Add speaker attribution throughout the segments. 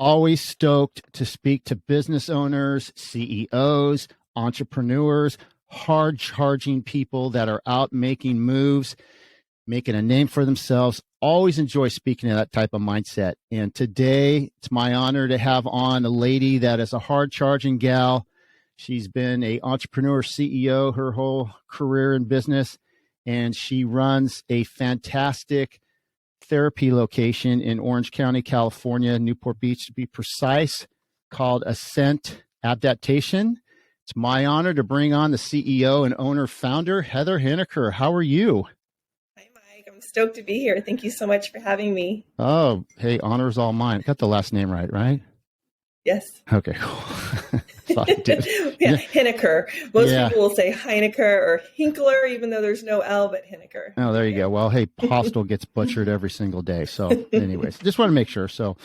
Speaker 1: always stoked to speak to business owners, CEOs, entrepreneurs, hard charging people that are out making moves, making a name for themselves. Always enjoy speaking to that type of mindset. And today it's my honor to have on a lady that is a hard charging gal. She's been an entrepreneur, CEO her whole career in business, and she runs a fantastic therapy location in Orange County, California, Newport Beach to be precise, called Ascent Adaptation. It's my honor to bring on the CEO and owner founder, Heather Hiniker. How are you?
Speaker 2: Hi, Mike. I'm stoked to be here. Thank you so much for having me.
Speaker 1: Oh, hey, honor's all mine. Got the last name right?
Speaker 2: Yes.
Speaker 1: Okay, cool. Thought I did.
Speaker 2: Yeah, Hiniker. Most people will say Hiniker or Hinkler, even though there's no L, but Hiniker.
Speaker 1: Oh, there you go. Well, hey, Postal gets butchered every single day. So anyways, just want to make sure. So,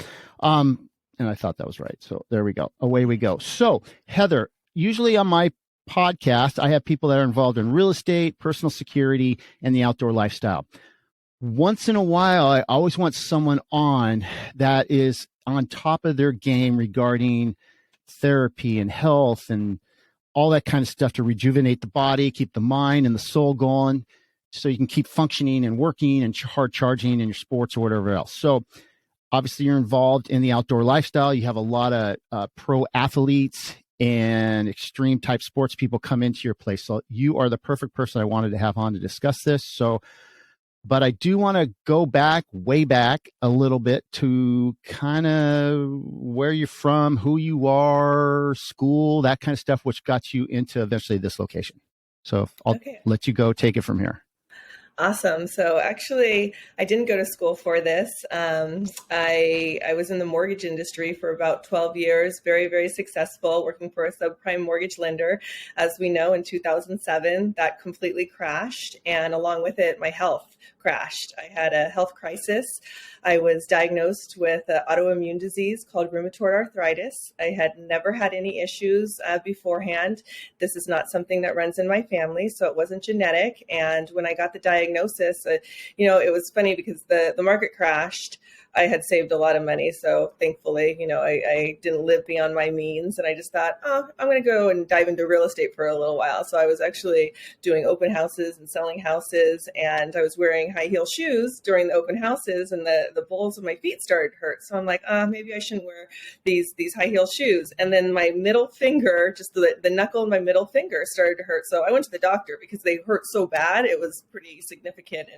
Speaker 1: and I thought that was right. So there we go. Away we go. So Heather, usually on my podcast, I have people that are involved in real estate, personal security, and the outdoor lifestyle. Once in a while, I always want someone on that is on top of their game regarding therapy and health and all that kind of stuff to rejuvenate the body, keep the mind and the soul going so you can keep functioning and working and hard charging in your sports or whatever else. So obviously you're involved in the outdoor lifestyle. You have a lot of pro athletes and extreme type sports people come into your place. So you are the perfect person I wanted to have on to discuss this. So, but I do want to go back, way back a little bit to kind of where you're from, who you are, school, that kind of stuff, which got you into eventually this location. So I'll let you go take it from here.
Speaker 2: Awesome. So actually, I didn't go to school for this. I was in the mortgage industry for about 12 years, very, very successful, working for a subprime mortgage lender. As we know, in 2007, that completely crashed. And along with it, my health crashed. I had a health crisis. I was diagnosed with an autoimmune disease called rheumatoid arthritis. I had never had any issues beforehand. This is not something that runs in my family, so it wasn't genetic. And when I got the diagnosis, it was funny because the market crashed. I had saved a lot of money. So thankfully, I didn't live beyond my means. And I just thought, I'm going to go and dive into real estate for a little while. So I was actually doing open houses and selling houses. And I was wearing high heel shoes during the open houses, and the balls of my feet started to hurt. So I'm like, maybe I shouldn't wear these high heel shoes. And then my middle finger, just the knuckle of my middle finger started to hurt. So I went to the doctor because they hurt so bad. It was pretty significant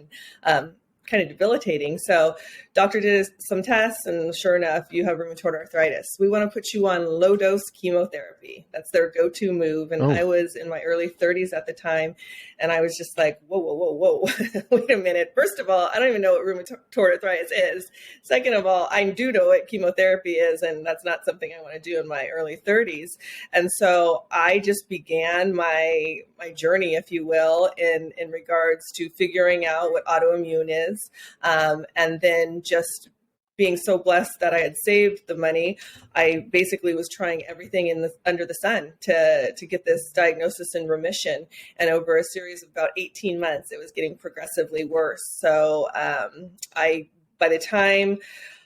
Speaker 2: and kind of debilitating. So doctor did some tests, and sure enough, you have rheumatoid arthritis. We want to put you on low dose chemotherapy. That's their go-to move. And I was in my early 30s at the time. And I was just like, whoa. Wait a minute. First of all, I don't even know what rheumatoid arthritis is. Second of all, I do know what chemotherapy is, and that's not something I want to do in my early 30s. And so I just began my journey, if you will, in regards to figuring out what autoimmune is. And then just being so blessed that I had saved the money, I basically was trying everything under the sun to get this diagnosis in remission. And over a series of about 18 months, it was getting progressively worse. So by the time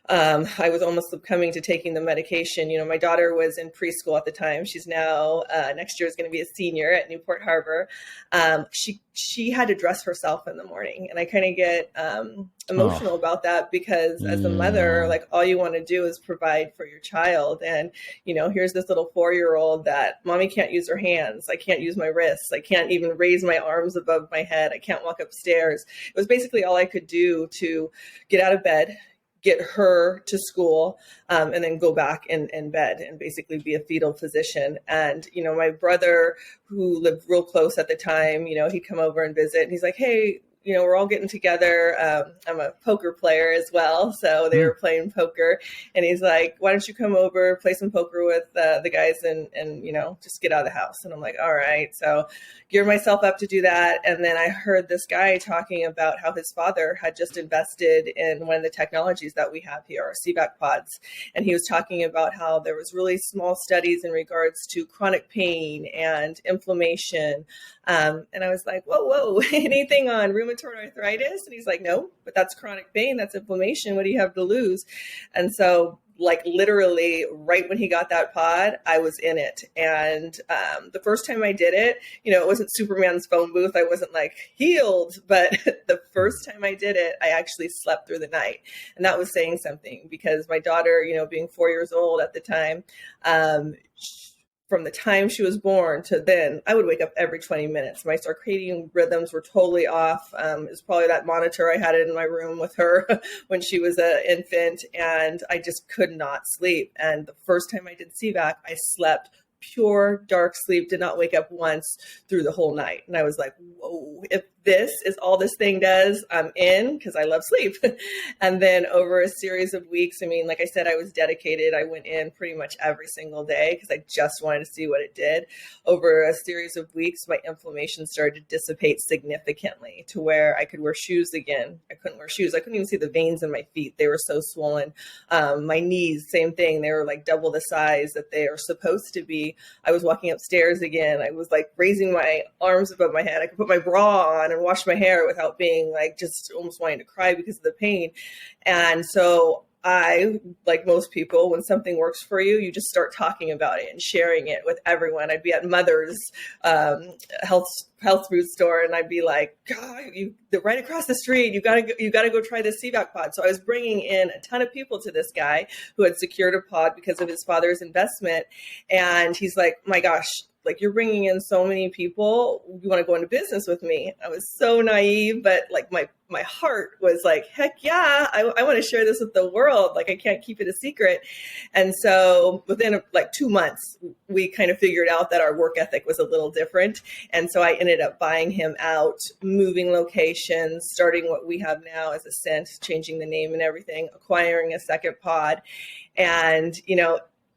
Speaker 2: I was almost coming to taking the medication. My daughter was in preschool at the time. She's now, next year is going to be a senior at Newport Harbor. She had to dress herself in the morning. And I kind of get emotional about that because as a mother, like all you want to do is provide for your child. And, here's this little 4-year-old that mommy can't use her hands. I can't use my wrists. I can't even raise my arms above my head. I can't walk upstairs. It was basically all I could do to get out of bed, get her to school, and then go back in bed and basically be a fetal physician. And, my brother, who lived real close at the time, he'd come over and visit, and he's like, hey, we're all getting together. I'm a poker player as well. So they were playing poker, and he's like, why don't you come over, play some poker with the guys and just get out of the house. And I'm like, all right. So geared myself up to do that. And then I heard this guy talking about how his father had just invested in one of the technologies that we have here, our CVAC pods. And he was talking about how there was really small studies in regards to chronic pain and inflammation. And I was like, whoa, anything on rheumatoid arthritis? And he's like, no, but that's chronic pain. That's inflammation. What do you have to lose? And so like literally right when he got that pod, I was in it. And the first time I did it, it wasn't Superman's phone booth. I wasn't like healed, but the first time I did it, I actually slept through the night. And that was saying something, because my daughter, being 4 years old at the time, from the time she was born to then, I would wake up every 20 minutes. My circadian rhythms were totally off. It was probably that monitor I had in my room with her when she was an infant, and I just could not sleep. And the first time I did CVAC, I slept pure dark sleep, did not wake up once through the whole night. And I was like, whoa, if this is all this thing does, I'm in, because I love sleep. And then over a series of weeks, like I said, I was dedicated. I went in pretty much every single day because I just wanted to see what it did. Over a series of weeks, my inflammation started to dissipate significantly to where I could wear shoes again. I couldn't wear shoes. I couldn't even see the veins in my feet. They were so swollen. My knees, same thing. They were like double the size that they are supposed to be. I was walking upstairs again. I was like raising my arms above my head. I could put my bra on and wash my hair without being like just almost wanting to cry because of the pain. And so I, like most people, when something works for you, you just start talking about it and sharing it with everyone. I'd be at Mother's health food store, and I'd be like, God, they're right across the street. You gotta go try this CVAC pod. So I was bringing in a ton of people to this guy who had secured a pod because of his father's investment. And he's like, my gosh, like, you're bringing in so many people. You want to go into business with me? I was so naive, but like my heart was like, heck yeah, I want to share this with the world. Like, I can't keep it a secret. And so within like 2 months, we kind of figured out that our work ethic was a little different. And so I ended up buying him out, moving locations, starting what we have now as Ascent, changing the name and everything, acquiring a second pod. And,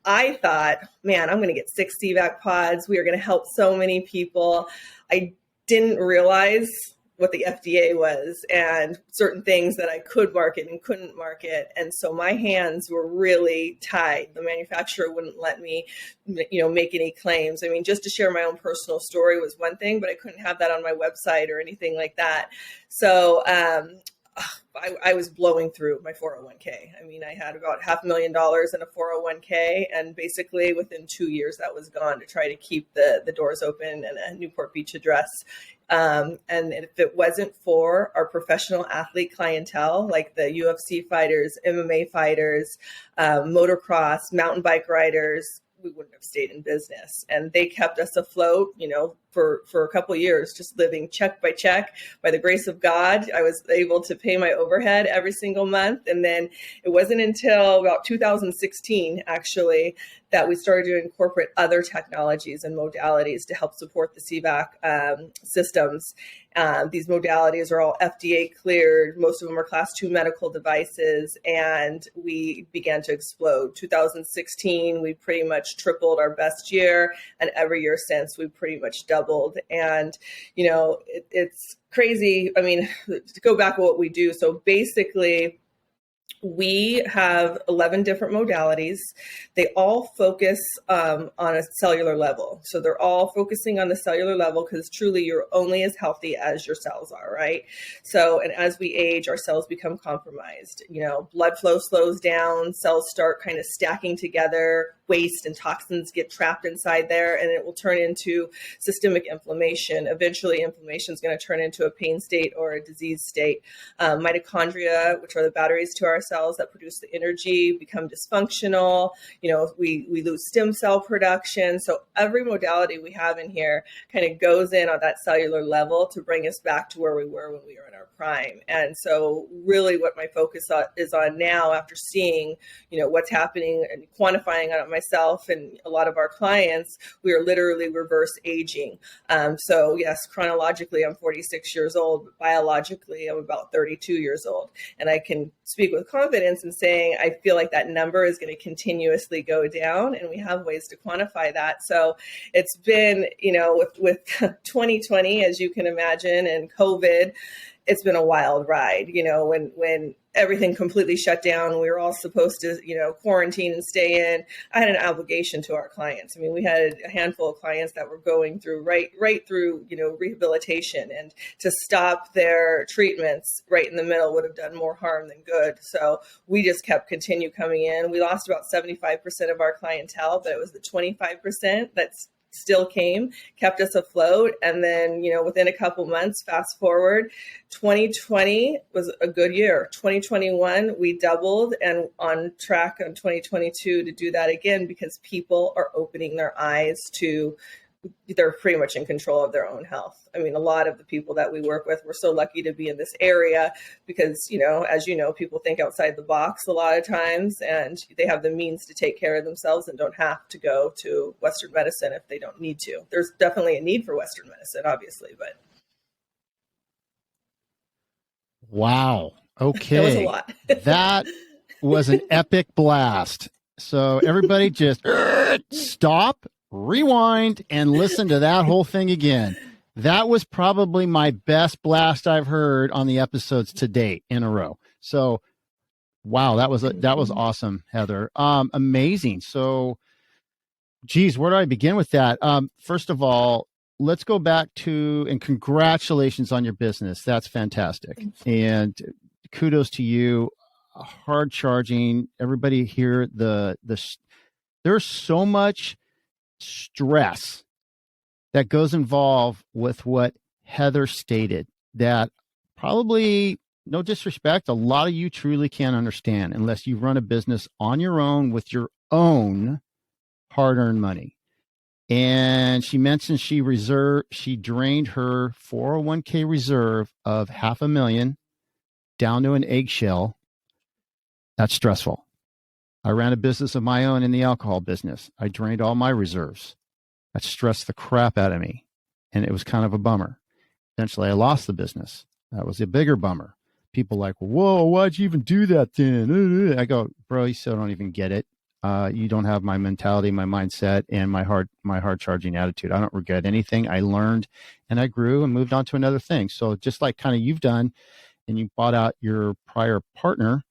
Speaker 2: I thought, man, I'm going to get 6 CVAC pods. We are going to help so many people. I didn't realize what the FDA was and certain things that I could market and couldn't market. And so my hands were really tied. The manufacturer wouldn't let me, make any claims. Just to share my own personal story was one thing, but I couldn't have that on my website or anything like that. So, I was blowing through my 401k. I had about $500,000 in a 401k, and basically within 2 years that was gone to try to keep the doors open and a Newport Beach address. And if it wasn't for our professional athlete clientele, like the UFC fighters, MMA fighters, motocross, mountain bike riders, we wouldn't have stayed in business. And they kept us afloat, for a couple of years, just living check by check. By the grace of God, I was able to pay my overhead every single month. And then it wasn't until about 2016, actually, that we started to incorporate other technologies and modalities to help support the CVAC systems. These modalities are all FDA cleared. Most of them are class 2 medical devices, and we began to explode. 2016, we pretty much tripled our best year, and every year since we pretty much doubled. And, it's crazy. To go back to what we do. So basically, we have 11 different modalities. They all focus on a cellular level. So they're all focusing on the cellular level because truly you're only as healthy as your cells are, right? So, and as we age, our cells become compromised. Blood flow slows down, cells start kind of stacking together, waste and toxins get trapped inside there, and it will turn into systemic inflammation. Eventually, inflammation is going to turn into a pain state or a disease state. Mitochondria, which are the batteries to our cells that produce the energy, become dysfunctional. We lose stem cell production. So every modality we have in here kind of goes in on that cellular level to bring us back to where we were when we were in our prime. And so really what my focus is on now, after seeing, what's happening and quantifying on it myself and a lot of our clients, we are literally reverse aging. So yes, chronologically, I'm 46 years old, but biologically, I'm about 32 years old. And I can speak with confidence in saying, I feel like that number is going to continuously go down, and we have ways to quantify that. So it's been, with 2020, as you can imagine, and COVID, it's been a wild ride, when everything completely shut down. We were all supposed to, quarantine and stay in. I had an obligation to our clients. I mean, we had a handful of clients that were going through right through, rehabilitation, and to stop their treatments right in the middle would have done more harm than good. So we just continue coming in. We lost about 75% of our clientele, but it was the 25% that's still came, kept us afloat. And then, within a couple months, fast forward, 2020 was a good year. 2021, we doubled, and on track on 2022 to do that again, because people are opening their eyes to, they're pretty much in control of their own health. I mean, a lot of the people that we work with, we're so lucky to be in this area because, as you know, people think outside the box a lot of times, and they have the means to take care of themselves and don't have to go to Western medicine if they don't need to. There's definitely a need for Western medicine, obviously, but.
Speaker 1: Wow. Okay.
Speaker 2: That was a lot.
Speaker 1: That was an epic blast. So everybody just stop, rewind, and listen to that whole thing again. That was probably my best blast I've heard on the episodes to date in a row. So, wow, that was awesome, Heather. Amazing. So, geez, where do I begin with that? First of all, let's go back to, and congratulations on your business. That's fantastic. And kudos to you. Hard charging. Everybody here, there's so much stress that goes involved with what Heather stated that probably, no disrespect, a lot of you truly can't understand unless you run a business on your own with your own hard-earned money. And she mentioned she drained her 401k reserve of $500,000 down to an eggshell. That's stressful. I ran a business of my own in the alcohol business. I drained all my reserves. That stressed the crap out of me, and it was kind of a bummer. Eventually, I lost the business. That was a bigger bummer. People like, whoa, why'd you even do that then? I go, bro, you still don't even get it. You don't have my mentality, my mindset, and my hard charging attitude. I don't regret anything. I learned, and I grew and moved on to another thing. So just like kind of you've done, and you bought out your prior partner,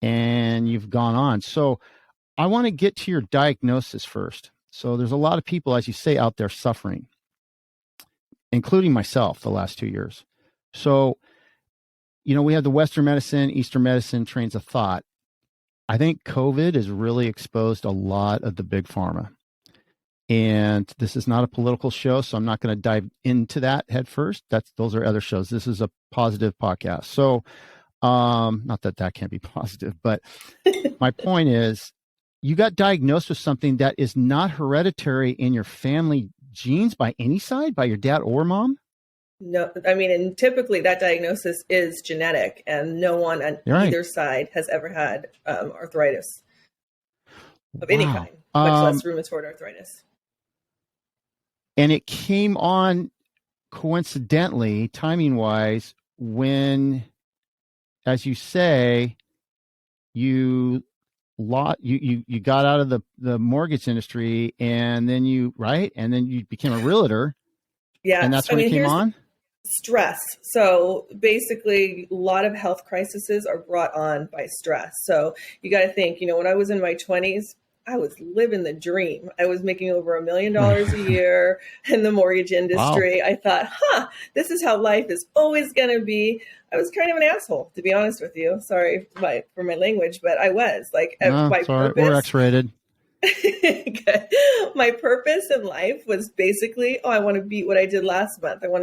Speaker 1: and you've gone on. So I want to get to your diagnosis first. So there's a lot of people, as you say, out there suffering, including myself the last 2 years. So, we have the Western medicine, Eastern medicine trains of thought. I think COVID has really exposed a lot of the big pharma. And this is not a political show, so I'm not going to dive into that head first. Those are other shows. This is a positive podcast. So, not that can't be positive, but my point is, you got diagnosed with something that is not hereditary in your family genes by any side, by your dad or mom?
Speaker 2: No, I mean, and typically that diagnosis is genetic, and no one on either side has ever had arthritis of any kind, much less rheumatoid arthritis.
Speaker 1: And it came on coincidentally, timing-wise, when, as you say, you got out of the mortgage industry, and then you became a realtor.
Speaker 2: Yeah.
Speaker 1: And that's when it came on?
Speaker 2: Stress. So basically, a lot of health crises are brought on by stress. So you got to think, when I was in my 20s, I was living the dream. I was making over $1 million a year in the mortgage industry. Wow. I thought, this is how life is always going to be. I was kind of an asshole, to be honest with you. Sorry for my language, but I was like, my purpose.
Speaker 1: We're X-rated.
Speaker 2: My purpose in life was basically, I want to beat what I did last month. And,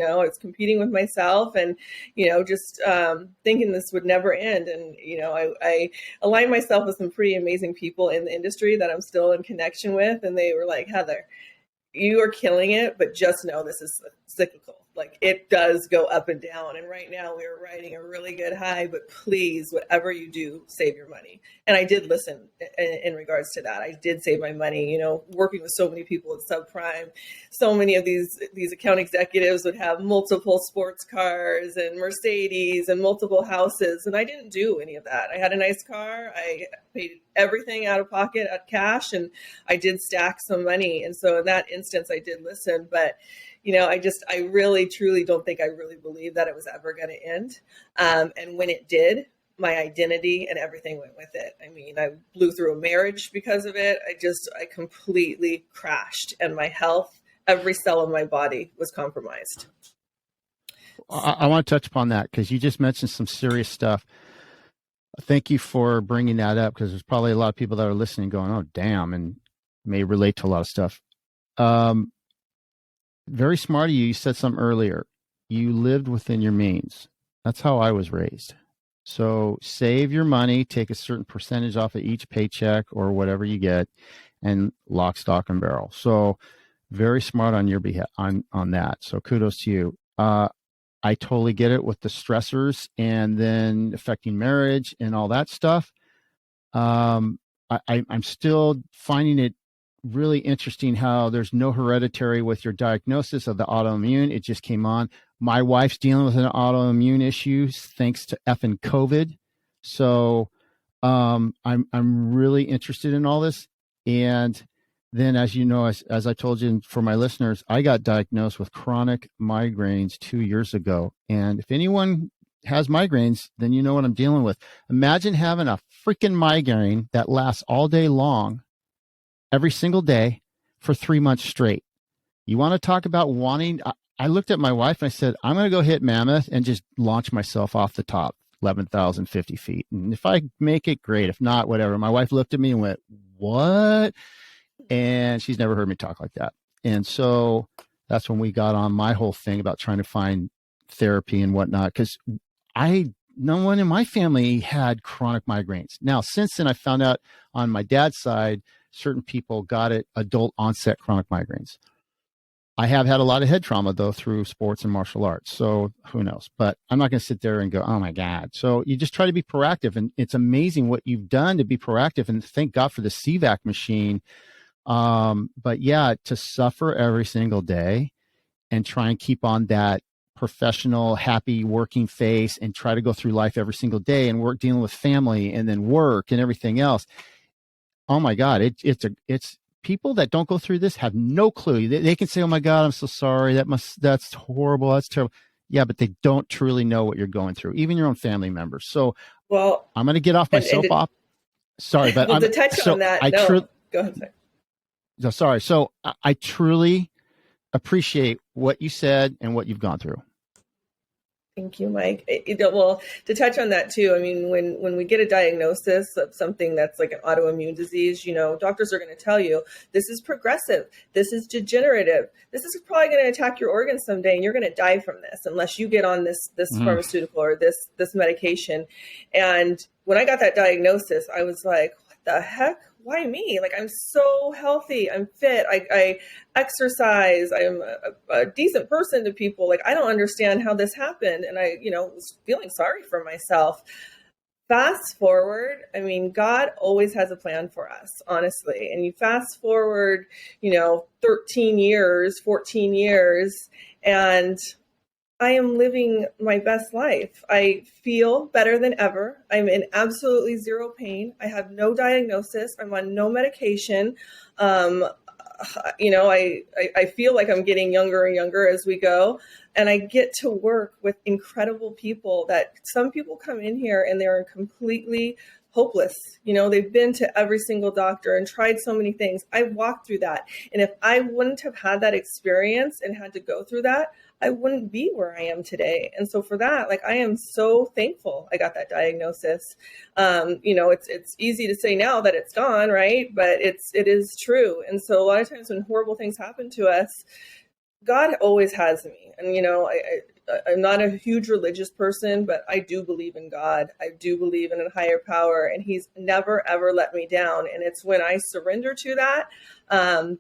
Speaker 2: I was competing with myself and, just thinking this would never end. And, I aligned myself with some pretty amazing people in the industry that I'm still in connection with. And they were like, Heather, you are killing it, but just know this is cyclical. Like, it does go up and down. And right now we're riding a really good high, but please, whatever you do, save your money. And I did listen in regards to that. I did save my money, working with so many people at subprime. So many of these account executives would have multiple sports cars and Mercedes and multiple houses. And I didn't do any of that. I had a nice car. I paid everything out of pocket at cash, and I did stack some money. And so in that instance, I did listen. But I really, truly don't think I really believed that it was ever going to end. And when it did, my identity and everything went with it. I mean, I blew through a marriage because of it. I completely crashed, and my health, every cell of my body was compromised.
Speaker 1: I want to touch upon that because you just mentioned some serious stuff. Thank you for bringing that up, because there's probably a lot of people that are listening going, oh, damn, and may relate to a lot of stuff. Very smart of you. You said something earlier. You lived within your means. That's how I was raised. So save your money, take a certain percentage off of each paycheck or whatever you get, and lock, stock, and barrel. So very smart on your behalf on that. So kudos to you. I totally get it with the stressors and then affecting marriage and all that stuff. I'm still finding it really interesting how there's no hereditary with your diagnosis of the autoimmune. It just came on. My wife's dealing with an autoimmune issue thanks to effing COVID. So I'm really interested in all this. And then, as you know, as I told you, for my listeners, I got diagnosed with chronic migraines 2 years ago. And if anyone has migraines, then you know what I'm dealing with. Imagine having a freaking migraine that lasts all day long, every single day for 3 months straight. You want to talk about wanting, I looked at my wife and I said, I'm going to go hit Mammoth and just launch myself off the top, 11,050 feet. And if I make it, great. If not, whatever. My wife looked at me and went, what? And she's never heard me talk like that. And so that's when we got on my whole thing about trying to find therapy and whatnot, because no one in my family had chronic migraines. Now, since then, I found out on my dad's side, certain people got it, adult onset chronic migraines. I have had a lot of head trauma, though, through sports and martial arts. So who knows? But I'm not going to sit there and go, oh, my God. So you just try to be proactive. And it's amazing what you've done to be proactive. And thank God for the CVAC machine. But yeah, to suffer every single day and try and keep on that professional, happy working face and try to go through life every single day and work, dealing with family and then work and everything else. Oh my God. It's people that don't go through this have no clue. They can say, oh my God, I'm so sorry. That's horrible. That's terrible. Yeah, but they don't truly know what you're going through, even your own family members. So, well, I'm going to get off my soapbox. Sorry, but
Speaker 2: to touch on that. Go ahead. Sorry.
Speaker 1: No, sorry. So I truly appreciate what you said and what you've gone through.
Speaker 2: Thank you, Mike. Well, to touch on that too, I mean, when we get a diagnosis of something that's like an autoimmune disease, doctors are going to tell you this is progressive, this is degenerative, this is probably going to attack your organs someday, and you're going to die from this unless you get on this pharmaceutical or this medication. And when I got that diagnosis, I was like, what the heck? Why me? Like, I'm so healthy. I'm fit. I exercise. I'm a decent person to people. Like, I don't understand how this happened. And I, was feeling sorry for myself. Fast forward, I mean, God always has a plan for us, honestly. And you fast forward, 13 years, 14 years, and I am living my best life. I feel better than ever. I'm in absolutely zero pain. I have no diagnosis. I'm on no medication. I feel like I'm getting younger and younger as we go. And I get to work with incredible people that some people come in here and they're completely hopeless. They've been to every single doctor and tried so many things. I've walked through that. And if I wouldn't have had that experience and had to go through that, I wouldn't be where I am today. And so for that, I am so thankful I got that diagnosis. It's easy to say now that it's gone, right? But it is true. And so a lot of times when horrible things happen to us, God always has me. And, I'm not a huge religious person, but I do believe in God. I do believe in a higher power, and he's never, ever let me down. And it's when I surrender to that,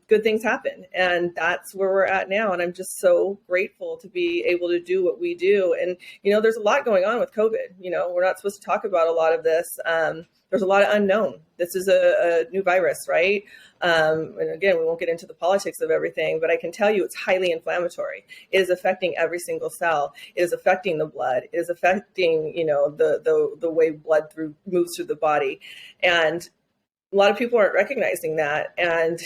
Speaker 2: good things happen. And that's where we're at now. And I'm just so grateful to be able to do what we do. And, there's a lot going on with COVID. We're not supposed to talk about a lot of this. There's a lot of unknown. This is a new virus, right? And again, we won't get into the politics of everything, but I can tell you it's highly inflammatory. It is affecting every single cell. It is affecting the blood. It is affecting, the way blood moves through the body. And a lot of people aren't recognizing that. And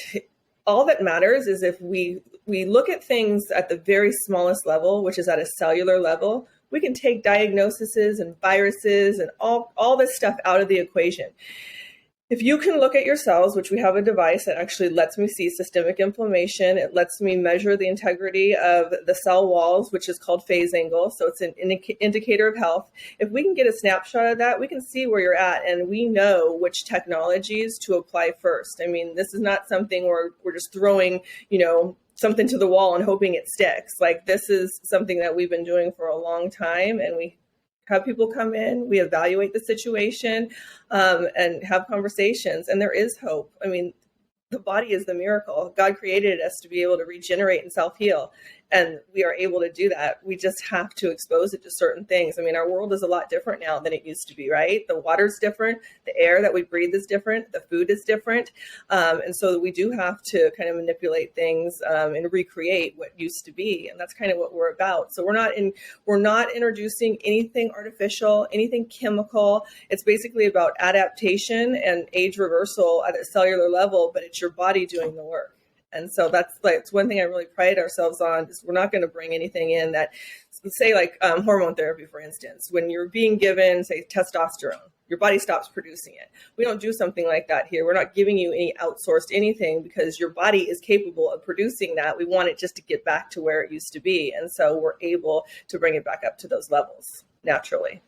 Speaker 2: all that matters is if we we look at things at the very smallest level, which is at a cellular level, we can take diagnoses and viruses and all this stuff out of the equation. If you can look at your cells, which we have a device that actually lets me see systemic inflammation, it lets me measure the integrity of the cell walls, which is called phase angle. So it's an indicator of health. If we can get a snapshot of that, we can see where you're at, and we know which technologies to apply first. I mean, this is not something where we're just throwing, something to the wall and hoping it sticks. Like, this is something that we've been doing for a long time, and we have people come in, we evaluate the situation, and have conversations, and there is hope. I mean, the body is the miracle. God created us to be able to regenerate and self-heal, and we are able to do that. We just have to expose it to certain things. I mean, our world is a lot different now than it used to be, right? The water's different, the air that we breathe is different, the food is different, and so we do have to kind of manipulate things and recreate what used to be, and that's kind of what we're about. So we're not introducing anything artificial, anything chemical. It's basically about adaptation and age reversal at a cellular level, but it's your body doing the work. And so that's one thing I really pride ourselves on, is we're not going to bring anything in that, say, like hormone therapy, for instance. When you're being given, say, testosterone, your body stops producing it. We don't do something like that here. We're not giving you any outsourced anything, because your body is capable of producing that. We want it just to get back to where it used to be. And so we're able to bring it back up to those levels naturally.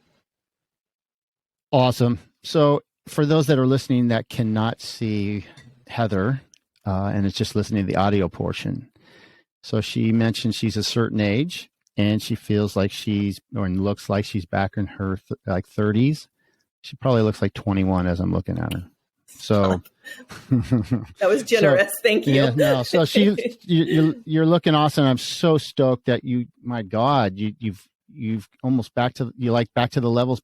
Speaker 1: Awesome. So for those that are listening that cannot see Heather, and it's just listening to the audio portion. So she mentioned she's a certain age, and she feels like looks like she's back in her 30s. She probably looks like 21 as I'm looking at her. So
Speaker 2: that was generous. Thank you.
Speaker 1: Yeah, no. So you're looking awesome. I'm so stoked that my God, you've almost back to the levels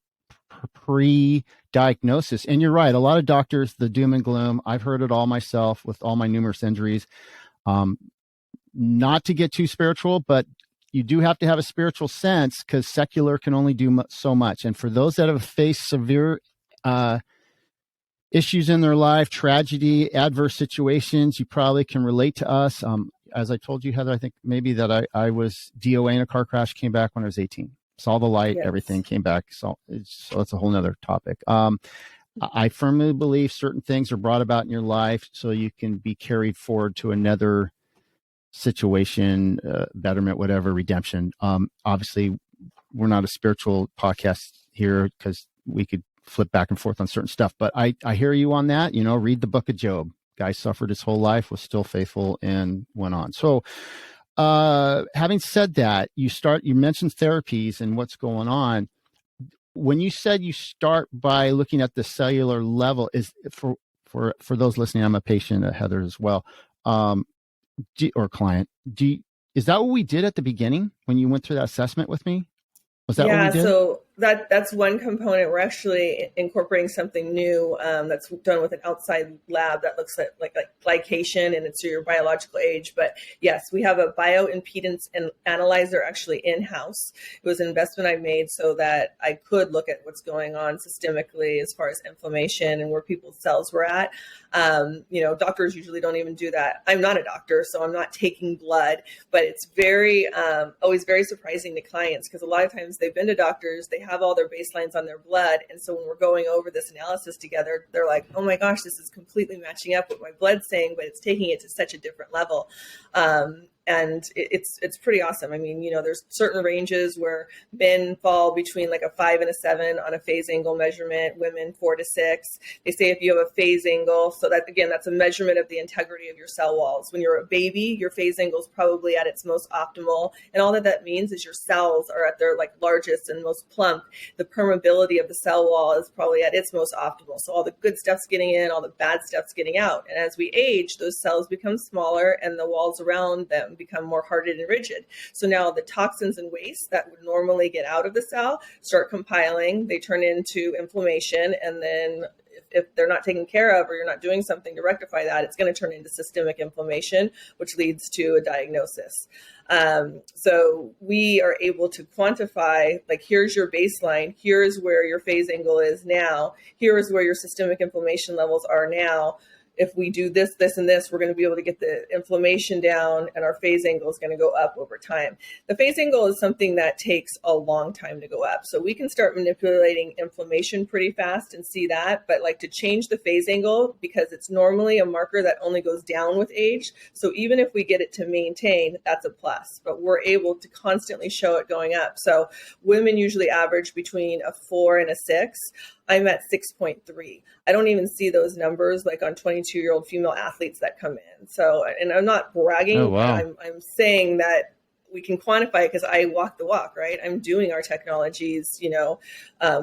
Speaker 1: pre-diagnosis. And you're right. A lot of doctors, the doom and gloom, I've heard it all myself with all my numerous injuries. Not to get too spiritual, but you do have to have a spiritual sense, because secular can only do so much. And for those that have faced severe issues in their life, tragedy, adverse situations, you probably can relate to us. As I told you, Heather, I think maybe that I was DOA in a car crash, came back when I was 18. Saw the light, yes. Everything came back. So it's a whole nother topic. I firmly believe certain things are brought about in your life so you can be carried forward to another situation, betterment, whatever, redemption. Obviously, we're not a spiritual podcast here, because we could flip back and forth on certain stuff. But I hear you on that. Read the book of Job. Guy suffered his whole life, was still faithful, and went on. So having said that, you mentioned therapies and what's going on. When you said you start by looking at the cellular level, is for those listening, I'm a patient at Heather as well, or client. Is that what we did at the beginning when you went through that assessment with me? Was that what we did?
Speaker 2: So that's one component. We're actually incorporating something new that's done with an outside lab that looks at like glycation, and it's your biological age. But yes, we have a bioimpedance analyzer actually in-house. It was an investment I made so that I could look at what's going on systemically as far as inflammation and where people's cells were at. Doctors usually don't even do that. I'm not a doctor, so I'm not taking blood, but it's always very surprising to clients, because a lot of times they've been to doctors, they have all their baselines on their blood. And so when we're going over this analysis together, they're like, oh my gosh, this is completely matching up with my blood saying, but it's taking it to such a different level. And it's pretty awesome. I mean, there's certain ranges where men fall between like a 5 and a 7 on a phase angle measurement, women 4 to 6. They say if you have a phase angle, so that, again, that's a measurement of the integrity of your cell walls. When you're a baby, your phase angle is probably at its most optimal. And all that means is your cells are at their largest and most plump. The permeability of the cell wall is probably at its most optimal. So all the good stuff's getting in, all the bad stuff's getting out. And as we age, those cells become smaller and the walls around them become more hardened and rigid. So now the toxins and waste that would normally get out of the cell start compiling. They turn into inflammation, and then if they're not taken care of, or you're not doing something to rectify that, it's going to turn into systemic inflammation, which leads to a diagnosis. So we are able to quantify, here's your baseline, here's where your phase angle is now, here is where your systemic inflammation levels are now. if we do this, this, and this, we're going to be able to get the inflammation down, and our phase angle is going to go up over time. The phase angle is something that takes a long time to go up. So we can start manipulating inflammation pretty fast and see that, but like to change the phase angle, because it's normally a marker that only goes down with age. So even if we get it to maintain, that's a plus, but we're able to constantly show it going up. So women usually average between a 4 and a 6. I'm at 6.3. I don't even see those numbers like on 22-year-old female athletes that come in. So, and I'm not bragging.
Speaker 1: Oh, wow.
Speaker 2: I'm saying that we can quantify it because I walk the walk, right? I'm doing our technologies,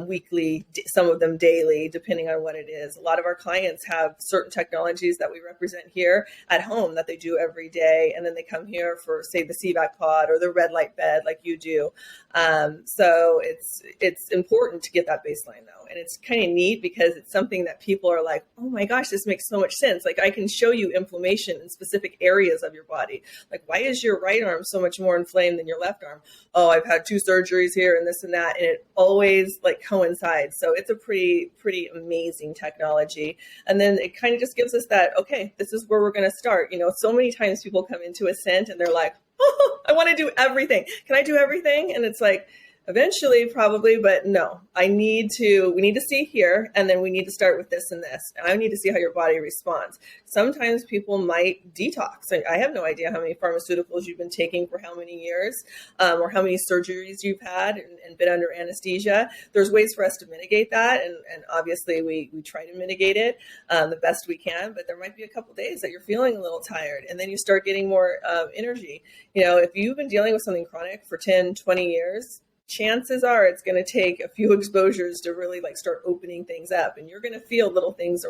Speaker 2: weekly, some of them daily, depending on what it is. A lot of our clients have certain technologies that we represent here at home that they do every day. And then they come here for, say, the CVAC pod or the red light bed like you do. So it's important to get that baseline though. And it's kind of neat because it's something that people are like, oh my gosh, this makes so much sense. Like I can show you inflammation in specific areas of your body. Like, why is your right arm so much more inflamed than your left arm? Oh, I've had 2 surgeries here and this and that. And it always like coincides. So it's a pretty amazing technology. And then it kind of just gives us that, okay, this is where we're going to start. So many times people come into Ascent and they're like, oh, I want to do everything. Can I do everything? And it's like, eventually, probably, but no, we need to see here, and then we need to start with this and this. And I need to see how your body responds. Sometimes people might detox. I have no idea how many pharmaceuticals you've been taking for how many years, or how many surgeries you've had and been under anesthesia. There's ways for us to mitigate that. And obviously we try to mitigate it the best we can, but there might be a couple days that you're feeling a little tired, and then you start getting more energy. If you've been dealing with something chronic for 10, 20 years, chances are it's going to take a few exposures to really like start opening things up, and you're going to feel little things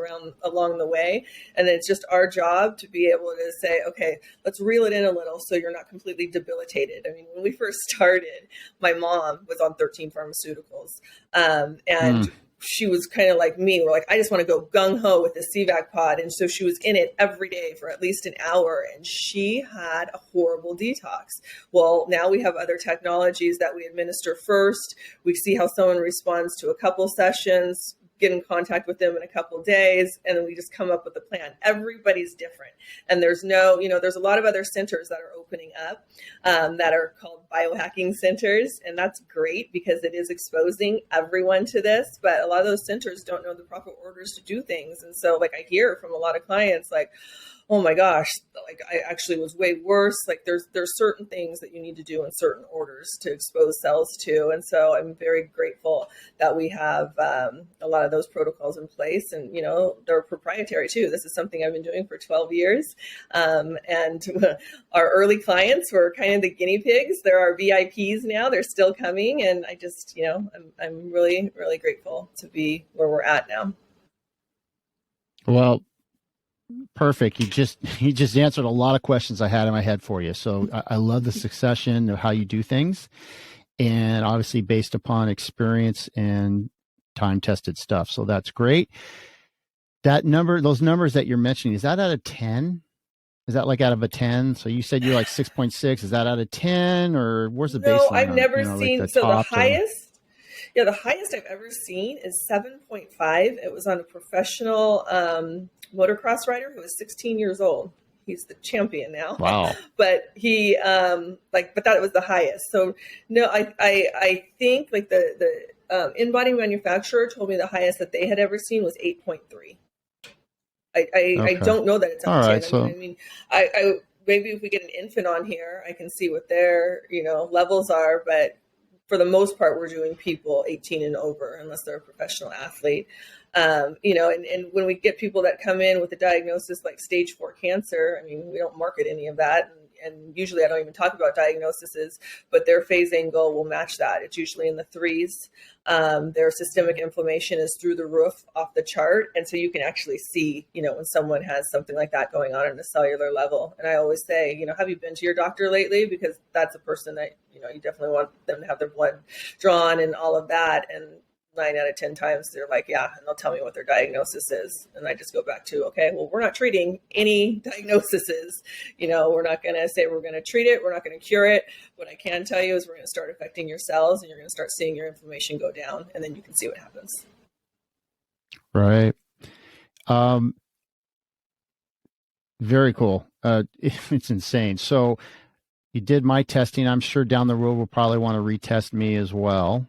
Speaker 2: along the way. And then it's just our job to be able to say, okay, let's reel it in a little so you're not completely debilitated. I mean, when we first started, my mom was on 13 pharmaceuticals, and she was kind of like me. We're like, I just want to go gung-ho with the CVAC pod. And so she was in it every day for at least an hour, and she had a horrible detox. Well, now we have other technologies that we administer first. We see how someone responds to a couple sessions, get in contact with them in a couple of days, and then we just come up with a plan. Everybody's different. And there's there's a lot of other centers that are opening up that are called biohacking centers. And that's great because it is exposing everyone to this. But a lot of those centers don't know the proper orders to do things. And so like I hear from a lot of clients like, oh my gosh, like I actually was way worse. Like there's certain things that you need to do in certain orders to expose cells to. And so I'm very grateful that we have a lot of those protocols in place, and, they're proprietary too. This is something I've been doing for 12 years. And our early clients were kind of the guinea pigs. There are VIPs now, they're still coming. And I just, I'm really, really grateful to be where we're at now.
Speaker 1: Well, perfect. You just answered a lot of questions I had in my head for you. So I love the succession of how you do things, and obviously based upon experience and time-tested stuff. So that's great. Those numbers that you're mentioning, is that out of 10? Is that like out of a 10? So you said you're like 6.6. Is that out of 10, or where's the baseline?
Speaker 2: No, I've never seen.
Speaker 1: Like
Speaker 2: so the highest, the highest I've ever seen is 7.5. It was on a professional motocross rider who was 16 years old. He's the champion now.
Speaker 1: Wow.
Speaker 2: But he but that was the highest. So no, I think like the in-body manufacturer told me the highest that they had ever seen was 8.3. I don't know that it's out of 10. Right, so I maybe if we get an infant on here, I can see what their levels are, but for the most part, we're doing people 18 and over, unless they're a professional athlete. And when we get people that come in with a diagnosis like stage 4 cancer, I mean, we don't market any of that. And usually I don't even talk about diagnoses, but their phase angle will match that. It's usually in the 3s. Their systemic inflammation is through the roof off the chart. And so you can actually see, when someone has something like that going on a cellular level. And I always say, have you been to your doctor lately? Because that's a person that, you definitely want them to have their blood drawn and all of that. And 9 out of 10 times they're like, yeah, and they'll tell me what their diagnosis is. And I just go back to, okay, well, we're not treating any diagnoses. We're not going to say we're going to treat it. We're not going to cure it. What I can tell you is we're going to start affecting your cells, and you're going to start seeing your inflammation go down, and then you can see what happens.
Speaker 1: Right. Very cool. It's insane. So you did my testing. I'm sure down the road we'll probably want to retest me as well.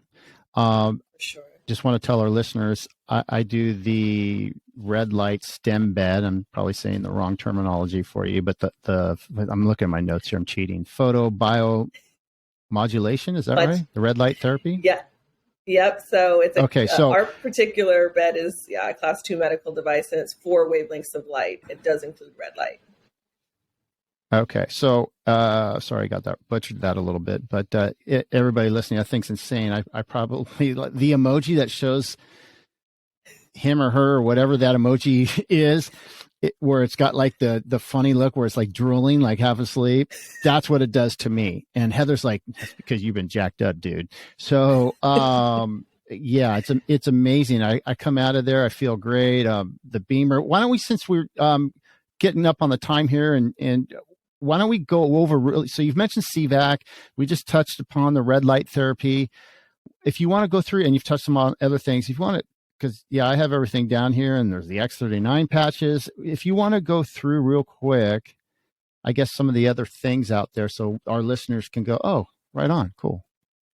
Speaker 2: For sure.
Speaker 1: Just want to tell our listeners, I do the red light stem bed. I'm probably saying the wrong terminology for you, but I'm looking at my notes here. I'm cheating. Photobiomodulation, is that
Speaker 2: But
Speaker 1: right? The red light therapy?
Speaker 2: yeah, yep. So it's
Speaker 1: Okay, so
Speaker 2: our particular bed is a class 2 medical device, and it's 4 wavelengths of light. It does include red light.
Speaker 1: okay, so sorry, I got that butchered that a little bit, but everybody listening, I think's insane. I probably the emoji that shows him or her or whatever that emoji is, where it's got like the funny look where it's like drooling, like half asleep. That's what it does to me. And Heather's like, that's because you've been jacked up, dude. So yeah, it's amazing. I come out of there, I feel great. The beamer. Why don't we, since we're getting up on the time here, and why don't we go over really? So you've mentioned CVAC. We just touched upon the red light therapy. If you want to go through, and you've touched on other things, if you want to, because yeah, I have everything down here, and there's the X39 patches. If you want to go through real quick, I guess some of the other things out there, so our listeners can go, oh, right on, cool.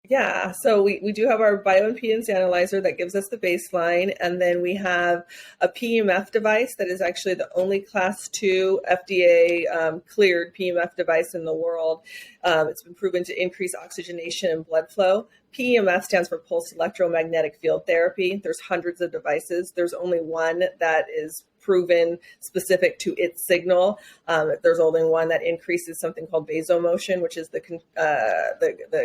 Speaker 2: Yeah, so we do have our bioimpedance analyzer that gives us the baseline, and then we have a PEMF device that is actually the only class 2 FDA cleared PEMF device in the world. It's been proven to increase oxygenation and blood flow. PEMF stands for pulsed electromagnetic field therapy. There's hundreds of devices. There's only one that is proven specific to its signal. There's only one that increases something called vasomotion, which is the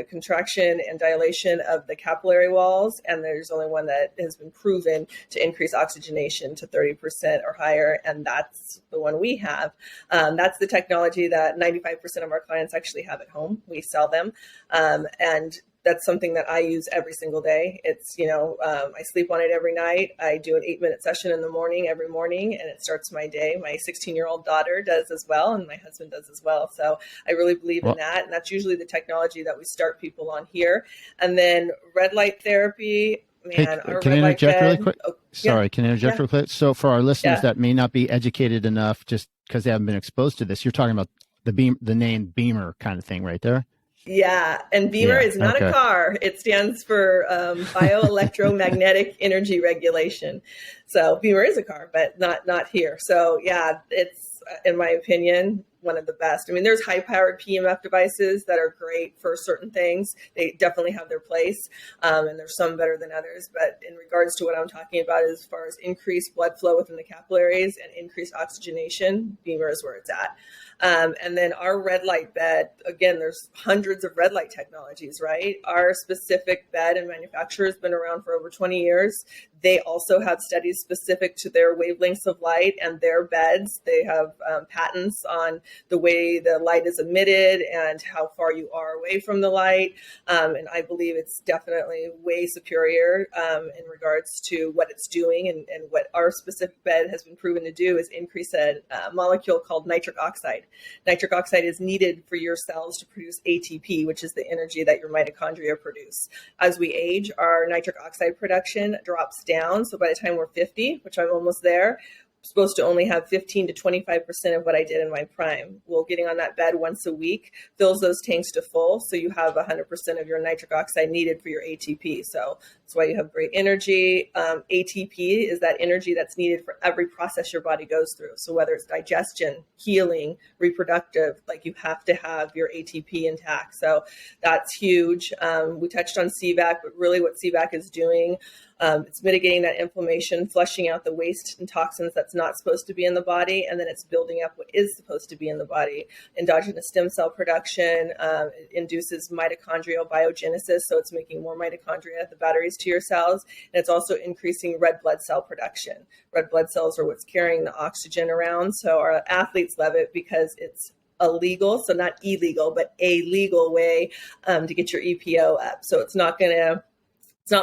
Speaker 2: contraction and dilation of the capillary walls. And there's only one that has been proven to increase oxygenation to 30% or higher. And that's the one we have. That's the technology that 95% of our clients actually have at home. We sell them. And that's something that I use every single day. It's, I sleep on it every night. I do an 8-minute session in the morning, every morning, and it starts my day. My 16-year-old daughter does as well, and my husband does as well. So I really believe in that. And that's usually the technology that we start people on here. And then red light therapy, man.
Speaker 1: Hey, can I interject really quick?
Speaker 2: Oh,
Speaker 1: Sorry,
Speaker 2: yeah.
Speaker 1: can I interject real quick? So for our listeners that may not be educated enough just because they haven't been exposed to this, you're talking about the name Beamer kind of thing right there?
Speaker 2: Yeah, and Beamer is not a car. It stands for bioelectromagnetic energy regulation. So Beamer is a car, but not here. So yeah, it's, in my opinion, one of the best. I mean, there's high-powered PEMF devices that are great for certain things. They definitely have their place, and there's some better than others. But in regards to what I'm talking about, as far as increased blood flow within the capillaries and increased oxygenation, Beamer is where it's at. And then our red light bed, again, there's hundreds of red light technologies, right? Our specific bed and manufacturer has been around for over 20 years. They also have studies specific to their wavelengths of light and their beds. They have patents on the way the light is emitted and how far you are away from the light. And I believe it's definitely way superior in regards to what it's doing. And what our specific bed has been proven to do is increase a molecule called nitric oxide. Nitric oxide is needed for your cells to produce ATP, which is the energy that your mitochondria produce. As we age, our nitric oxide production drops down. So by the time we're 50, which I'm almost there, supposed to only have 15 to 25% of what I did in my prime. Well, getting on that bed once a week fills those tanks to full. So you have 100% of your nitric oxide needed for your ATP. So that's why you have great energy. ATP is that energy that's needed for every process your body goes through. So whether it's digestion, healing, reproductive, like you have to have your ATP intact. So that's huge. We touched on CVAC, but really what CVAC is doing, it's mitigating that inflammation, flushing out the waste and toxins that's not supposed to be in the body, and then it's building up what is supposed to be in the body. Endogenous stem cell production, it induces mitochondrial biogenesis, so it's making more mitochondria, the batteries to your cells, and it's also increasing red blood cell production. Red blood cells are what's carrying the oxygen around, so our athletes love it because it's illegal, so not illegal, but a legal way to get your EPO up. So it's not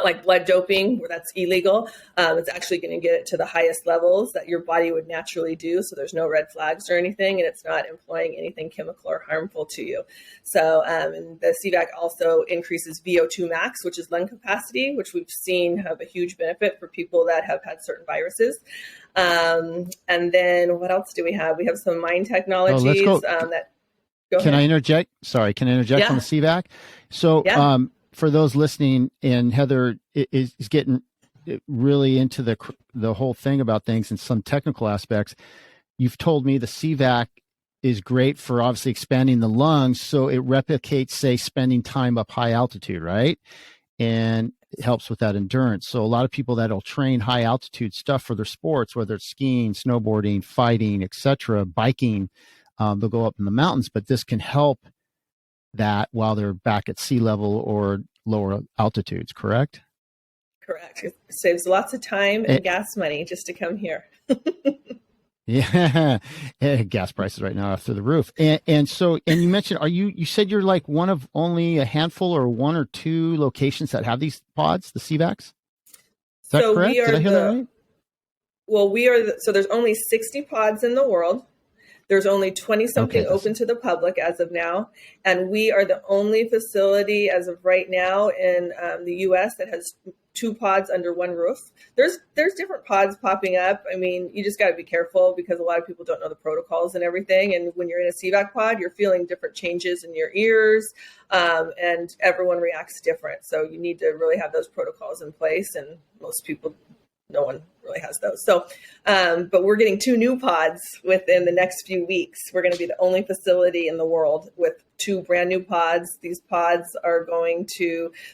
Speaker 2: like blood doping where that's illegal. It's actually going to get it to the highest levels that your body would naturally do. So there's no red flags or anything, and it's not employing anything chemical or harmful to you. So, and the CVAC also increases VO2 max, which is lung capacity, which we've seen have a huge benefit for people that have had certain viruses. And then what else do we have? We have some mind
Speaker 1: Oh, let's
Speaker 2: technologies
Speaker 1: go.
Speaker 2: that go
Speaker 1: Can
Speaker 2: ahead.
Speaker 1: I interject? Sorry, can I interject on
Speaker 2: Yeah.
Speaker 1: the CVAC? So,
Speaker 2: Yeah.
Speaker 1: for those listening, and Heather is getting really into the whole thing about things and some technical aspects. You've told me the CVAC is great for obviously expanding the lungs, so it replicates, say, spending time up high altitude, right? And it helps with that endurance. So a lot of people that'll train high altitude stuff for their sports, whether it's skiing, snowboarding, fighting, etc., biking, they'll go up in the mountains, but this can help that while they're back at sea level or lower altitudes, correct?
Speaker 2: Correct. It saves lots of time and gas money just to come here.
Speaker 1: Yeah, gas prices right now are through the roof. And so, and you mentioned, you said you're like one of only a handful or one or two locations that have these pods, the CVACs? Is that
Speaker 2: So
Speaker 1: correct?
Speaker 2: we are
Speaker 1: Did I hear that right?
Speaker 2: well, so there's only 60 pods in the world. There's only 20 something open to the public as of now. And we are the only facility as of right now in the US that has 2 pods under one roof. There's different pods popping up. I mean, you just got to be careful because a lot of people don't know the protocols and everything. And when you're in a CVAC pod, you're feeling different changes in your ears, and everyone reacts different. So you need to really have those protocols in place. And most people, no one really has those. So, but we're getting 2 new pods within the next few weeks. We're going to be the only facility in the world with 2 brand new pods. These pods are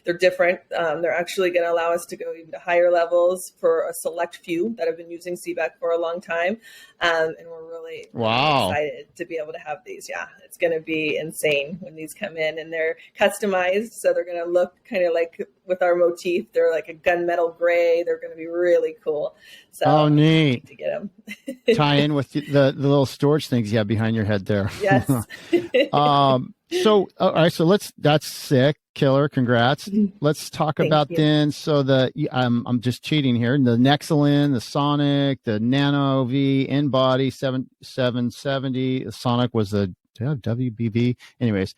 Speaker 2: they're different. They're actually going to allow us to go even to higher levels for a select few that have been using CVAC for a long time. And we're really excited to be able to have these. Yeah, it's going to be insane when these come in, and they're customized. So they're going to look kind of like with our motif. They're like a gunmetal gray. They're going to be really cool. So
Speaker 1: neat
Speaker 2: to get them.
Speaker 1: Tie in with the little storage things you have behind your head there.
Speaker 2: Yes.
Speaker 1: So all right, so that's sick, killer, congrats. Let's talk about then. So I'm just cheating here. The Nexalin, the Sonic, the Nano V, InBody 770. The Sonic was the WBV. Anyways,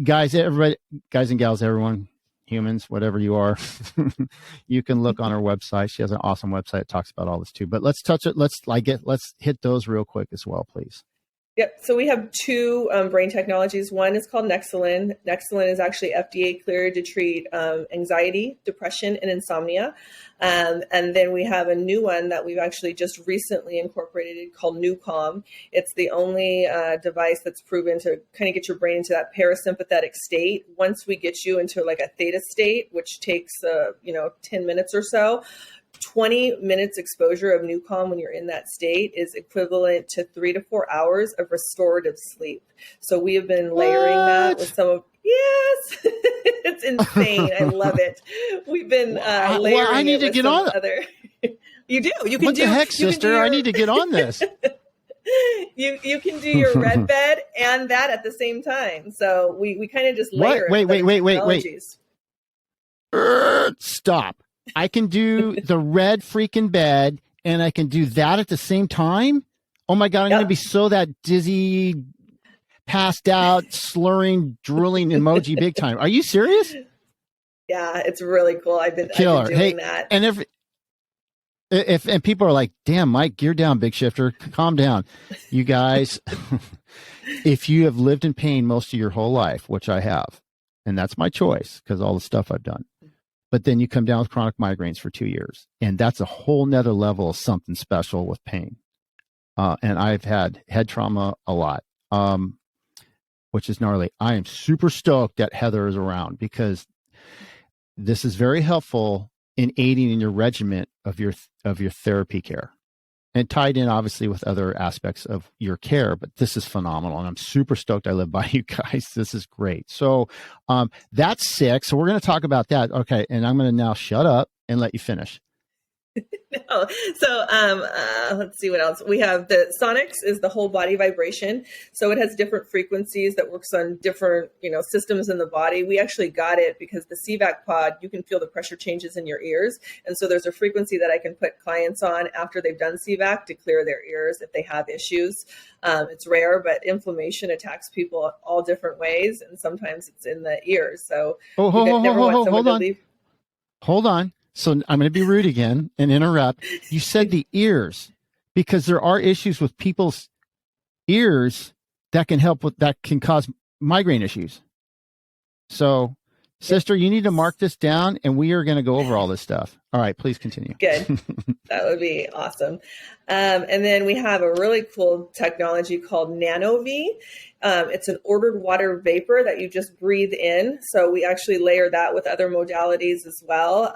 Speaker 1: guys, everybody, guys and gals, everyone, humans, whatever you are, you can look on her website. She has an awesome website that talks about all this too. But let's touch it. Let's hit those real quick as well, please.
Speaker 2: Yep. So we have 2 brain technologies. One is called Nexalin. Nexalin is actually FDA cleared to treat anxiety, depression, and insomnia. And then we have a new one that we've actually just recently incorporated called NewCalm. It's the only device that's proven to kind of get your brain into that parasympathetic state. Once we get you into like a theta state, which takes 10 minutes or so, 20 minutes exposure of NewCalm when you're in that state is equivalent to 3 to 4 hours of restorative sleep. So we have been layering that with some of, yes, it's insane. I love it. We've been layering
Speaker 1: I need to get on
Speaker 2: other. You do. You can
Speaker 1: what
Speaker 2: do.
Speaker 1: The heck, sister? I need to get on this.
Speaker 2: You can do your red bed and that at the same time. So we kind of just layer.
Speaker 1: Wait. Stop. I can do the red freaking bed and I can do that at the same time. Oh my God, I'm going to be so that dizzy, passed out, slurring, drooling emoji big time. Are you serious?
Speaker 2: Yeah, it's really cool. I've been doing that.
Speaker 1: And if people are like, damn, Mike, gear down, big shifter, calm down. You guys, if you have lived in pain most of your whole life, which I have, and that's my choice because all the stuff I've done. But then you come down with chronic migraines for 2 years, and that's a whole nother level of something special with pain. And I've had head trauma a lot, which is gnarly. I am super stoked that Heather is around because this is very helpful in aiding in your regimen of your therapy care, and tied in obviously with other aspects of your care. But this is phenomenal, and I'm super stoked I live by you guys. This is great. So that's sick. So we're going to talk about that. Okay, and I'm going to now shut up and let you finish.
Speaker 2: No. So let's see what else. We have the Sonics is the whole body vibration. So it has different frequencies that works on different, systems in the body. We actually got it because the CVAC pod, you can feel the pressure changes in your ears. And so there's a frequency that I can put clients on after they've done CVAC to clear their ears if they have issues. It's rare, but inflammation attacks people all different ways. And sometimes it's in the ears. So
Speaker 1: hold on. So I'm going to be rude again and interrupt. You said the ears. because there are issues with people's ears that can cause migraine issues. So, sister, you need to mark this down, and we are going to go over all this stuff. All right, please continue.
Speaker 2: Good. That would be awesome. And then we have a really cool technology called Nanov. It's an ordered water vapor that you just breathe in. So we actually layer that with other modalities as well.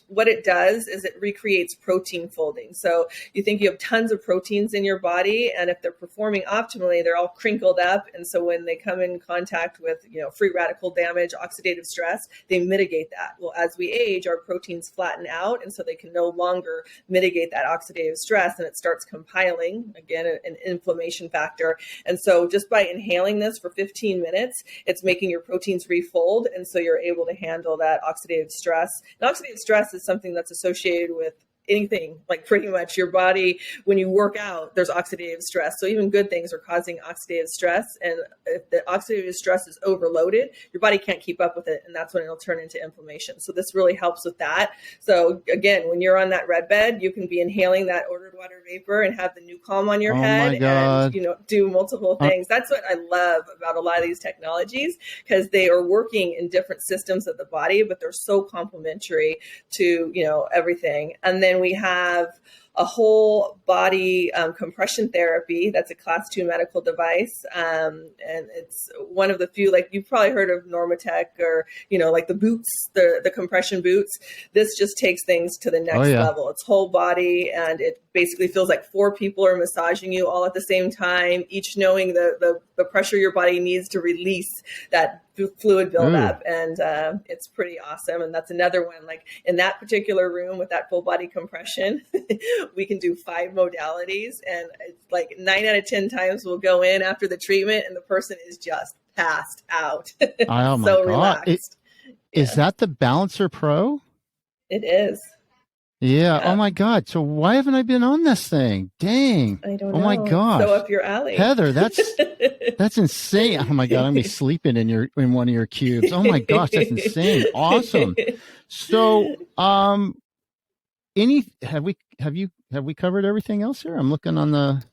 Speaker 2: What it does is it recreates protein folding. So you think you have tons of proteins in your body, and if they're performing optimally, they're all crinkled up. And so when they come in contact with, free radical damage, oxidative stress, they mitigate that. Well, as we age, our proteins flatten out, and so they can no longer mitigate that oxidative stress, and it starts compiling, again, an inflammation factor. And so just by inhaling this for 15 minutes, it's making your proteins refold, and so you're able to handle that oxidative stress. And oxidative stress is something that's associated with anything, like pretty much your body. When you work out, there's oxidative stress. So even good things are causing oxidative stress. And if the oxidative stress is overloaded, your body can't keep up with it. And that's when it'll turn into inflammation. So this really helps with that. So again, when you're on that red bed, you can be inhaling that ordered water vapor and have the new calm on your head and, do multiple things. That's what I love about a lot of these technologies, because they are working in different systems of the body, but they're so complementary to, everything. And then we have a whole body compression therapy. That's a class 2 medical device. And it's one of the few, like you've probably heard of Normatec or, like the boots, the compression boots. This just takes things to the next level. It's whole body, and it basically feels like 4 people are massaging you all at the same time, each knowing the pressure your body needs to release that fluid buildup. And it's pretty awesome. And that's another one, like in that particular room with that full body compression, we can do 5 modalities, and it's like 9 out of 10 times we'll go in after the treatment and the person is just passed out.
Speaker 1: Oh my
Speaker 2: so
Speaker 1: God.
Speaker 2: relaxed.
Speaker 1: Is that the Balancer Pro?
Speaker 2: It is.
Speaker 1: Yeah. Oh my God. So why haven't I been on this thing? Dang.
Speaker 2: I don't know.
Speaker 1: Oh my gosh.
Speaker 2: So up your alley.
Speaker 1: Heather, that's insane. Oh my God. I'm gonna be sleeping in one of your cubes. Oh my gosh. That's insane. Awesome. So, have we covered everything else here? I'm looking on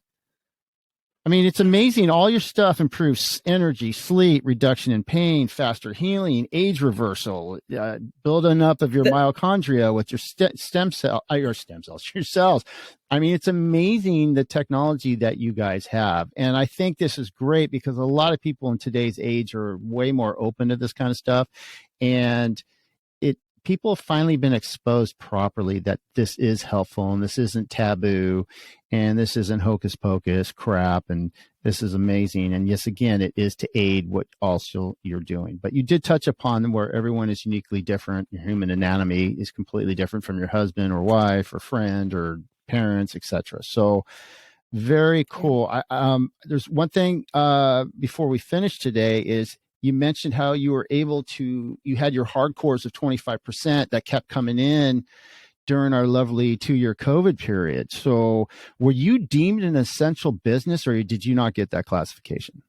Speaker 1: it's amazing. All your stuff improves energy, sleep, reduction in pain, faster healing, age reversal, building up of your mitochondria with your your cells. It's amazing the technology that you guys have. And I think this is great because a lot of people in today's age are way more open to this kind of stuff. And people have finally been exposed properly that this is helpful and this isn't taboo and this isn't hocus pocus crap, and this is amazing. And yes, again, it is to aid what also you're doing. But you did touch upon where everyone is uniquely different. Your human anatomy is completely different from your husband or wife or friend or parents, etc. So very cool. There's one thing before we finish today is you mentioned how you were able to, you had your hardcores of 25% that kept coming in during our lovely 2-year COVID period. So were you deemed an essential business, or did you not get that classification?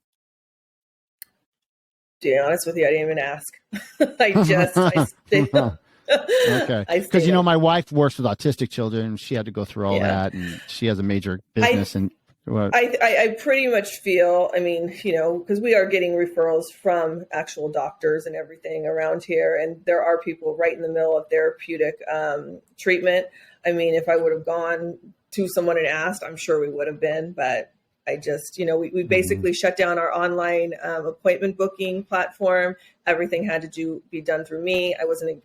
Speaker 2: To be honest with you, I didn't even ask. I still.
Speaker 1: Okay. Because, my wife works with autistic children. She had to go through all that, and she has a major business.
Speaker 2: I pretty much feel, because we are getting referrals from actual doctors and everything around here, and there are people right in the middle of therapeutic treatment. If I would have gone to someone and asked, I'm sure we would have been, but I just, we basically shut down our online appointment booking platform. Everything had to be done through me. I wasn't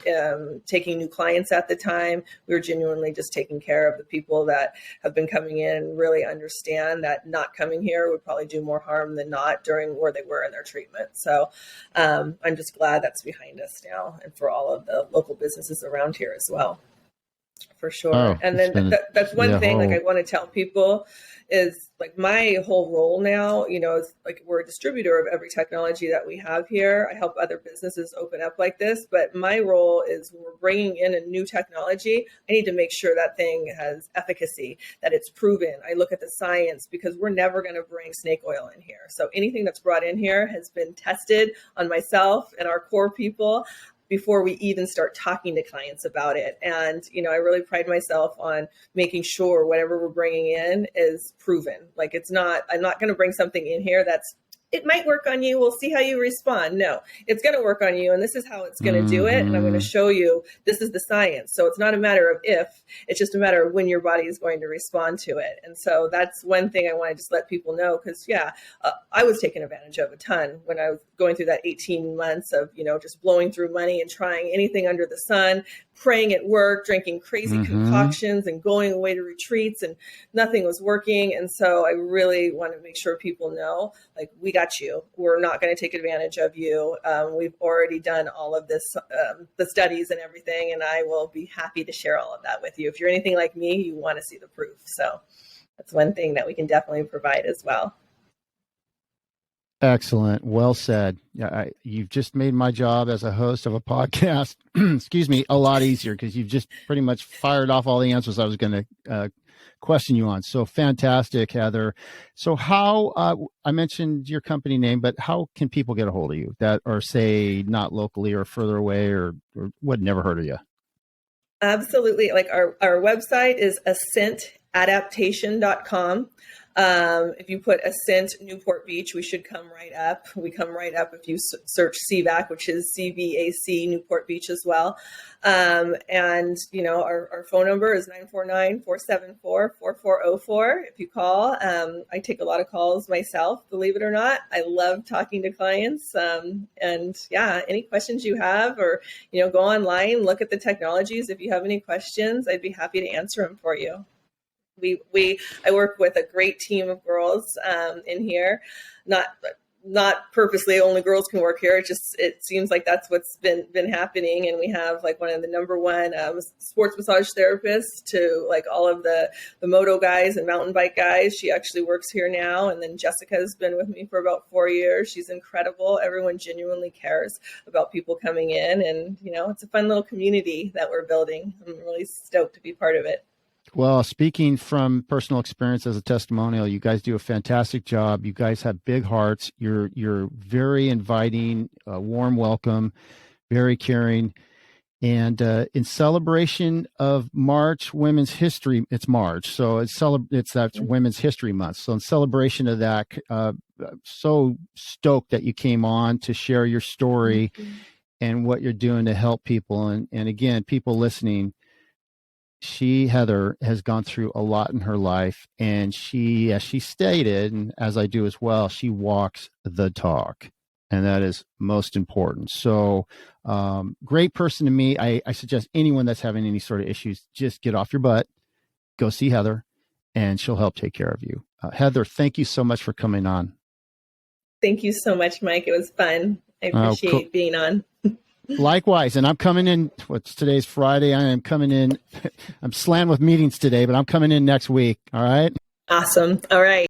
Speaker 2: taking new clients at the time. We were genuinely just taking care of the people that have been coming in and really understand that not coming here would probably do more harm than not during where they were in their treatment. So I'm just glad that's behind us now, and for all of the local businesses around here as well. For sure.
Speaker 1: Oh,
Speaker 2: and then that's one thing I want to tell people is my whole role now, is we're a distributor of every technology that we have here. I help other businesses open up like this, but my role is when we're bringing in a new technology, I need to make sure that thing has efficacy, that it's proven. I look at the science, because we're never going to bring snake oil in here. So anything that's brought in here has been tested on myself and our core people. before we even start talking to clients about it. And, I really pride myself on making sure whatever we're bringing in is proven. Like I'm not going to bring something in here it might work on you. We'll see how you respond. No, it's going to work on you. And this is how it's going to do it. And I'm going to show you, this is the science. So it's not a matter of if, it's just a matter of when your body is going to respond to it. And so that's one thing I want to just let people know. Cause I was taken advantage of a ton when I was going through that 18 months of, just blowing through money and trying anything under the sun, praying at work, drinking crazy concoctions and going away to retreats, and nothing was working. And so I really want to make sure people know, like, we got you. We're not going to take advantage of you. We've already done all of this, the studies and everything, and I will be happy to share all of that with you. If you're anything like me, you want to see the proof. So that's one thing that we can definitely provide as well.
Speaker 1: Excellent. Well said. Yeah, you've just made my job as a host of a podcast, excuse me, a lot easier, because you've just pretty much fired off all the answers I was going to question you on. So fantastic, Heather. So how, I mentioned your company name, but how can people get a hold of you that are, say, not locally or further away or what, never heard of you?
Speaker 2: Absolutely. Like our website is ascentadaptation.com. If you put Ascent Newport Beach, we should come right up. We come right up if you search CVAC, which is CVAC Newport Beach as well. And, our phone number is 949-474-4404. If you call, I take a lot of calls myself, believe it or not. I love talking to clients. Any questions you have, or, go online, look at the technologies. If you have any questions, I'd be happy to answer them for you. I work with a great team of girls in here, not purposely only girls can work here. It seems like that's what's been happening. And we have like one of the number one sports massage therapists to like all of the moto guys and mountain bike guys. She actually works here now. And then Jessica has been with me for about 4 years. She's incredible. Everyone genuinely cares about people coming in, and it's a fun little community that we're building. I'm really stoked to be part of it.
Speaker 1: Well, speaking from personal experience as a testimonial, you guys do a fantastic job. You guys have big hearts. You're very inviting, warm welcome, very caring. And in celebration of March Women's History, it's March, so that's Women's History Month. So in celebration of that, so stoked that you came on to share your story and what you're doing to help people. And again, people listening, Heather, has gone through a lot in her life, and she, as she stated, and as I do as well, she walks the talk, and that is most important. So, great person to meet. I suggest anyone that's having any sort of issues, just get off your butt, go see Heather, and she'll help take care of you. Heather, thank you so much for coming on.
Speaker 2: Thank you so much, Mike. It was fun. I appreciate being on.
Speaker 1: Likewise. And I'm coming in, today's Friday. I am coming in. I'm slammed with meetings today, but I'm coming in next week. All right.
Speaker 2: Awesome. All right.